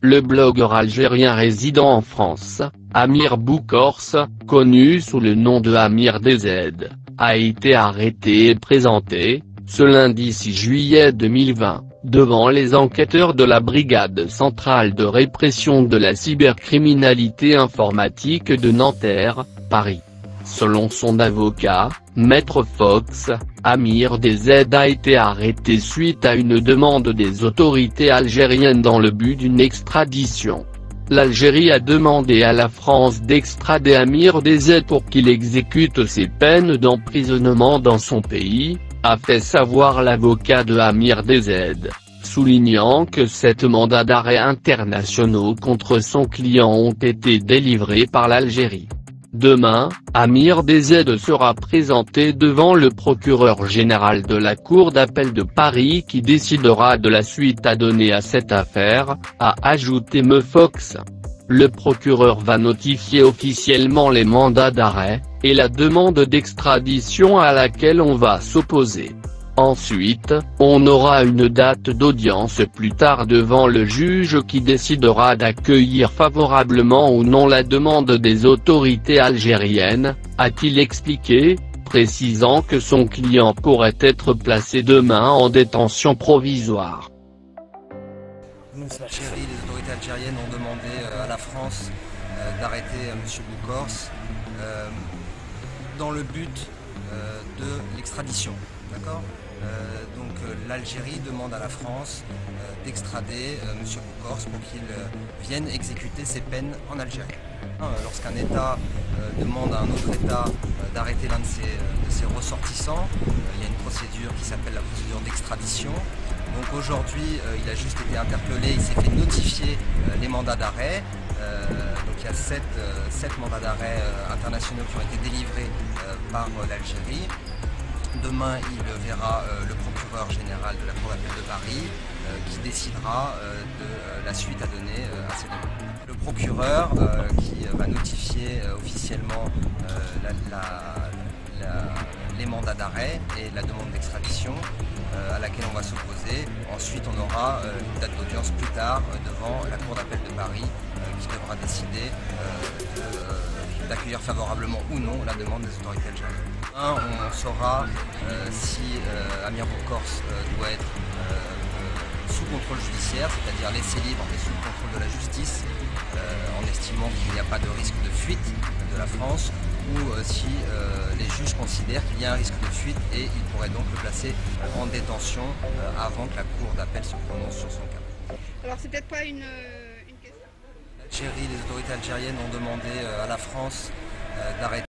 Le blogueur algérien résidant en France, Amir Boukors, connu sous le nom de Amir DZ, a été arrêté et présenté, ce lundi 6 juillet 2020, devant les enquêteurs de la Brigade centrale de répression de la cybercriminalité informatique de Nanterre, Paris. Selon son avocat, Maître Fox, Amir DZ a été arrêté suite à une demande des autorités algériennes dans le but d'une extradition. L'Algérie a demandé à la France d'extrader Amir DZ pour qu'il exécute ses peines d'emprisonnement dans son pays, a fait savoir l'avocat de Amir DZ, soulignant que 7 mandats d'arrêt internationaux contre son client ont été délivrés par l'Algérie. Demain, Amir DZ sera présenté devant le procureur général de la Cour d'appel de Paris qui décidera de la suite à donner à cette affaire, a ajouté M. Fox. Le procureur va notifier officiellement les mandats d'arrêt, et la demande d'extradition à laquelle on va s'opposer. Ensuite, on aura une date d'audience plus tard devant le juge qui décidera d'accueillir favorablement ou non la demande des autorités algériennes, a-t-il expliqué, précisant que son client pourrait être placé demain en détention provisoire. Les autorités algériennes ont demandé à la France d'arrêter M. Boukors dans le but de l'extradition. D'accord ? Donc l'Algérie demande à la France d'extrader M. Boukors pour qu'il vienne exécuter ses peines en Algérie. Lorsqu'un État demande à un autre État d'arrêter l'un de ses ressortissants, il y a une procédure qui s'appelle la procédure d'extradition. Donc aujourd'hui, il a juste été interpellé, il s'est fait notifier les mandats d'arrêt. Donc il y a 7 mandats d'arrêt internationaux qui ont été délivrés par l'Algérie. Demain, il verra le procureur général de la Cour d'appel de Paris qui décidera de la suite à donner à ces demandes. Le procureur qui va notifier officiellement les mandats d'arrêt et la demande d'extradition à laquelle on va s'opposer. Ensuite, on aura une date d'audience plus tard devant la Cour d'appel de Paris qui devra décider d'accueillir favorablement ou non la demande des autorités algériennes. On saura si Amir Boukors doit être sous contrôle judiciaire, c'est-à-dire laissé libre et sous le contrôle de la justice, en estimant qu'il n'y a pas de risque de fuite de la France, ou si les juges considèrent qu'il y a un risque de fuite et ils pourraient donc le placer en détention avant que la Cour d'appel se prononce sur son cas. Alors c'est peut-être pas une question. L'Algérie, les autorités algériennes ont demandé à la France d'arrêter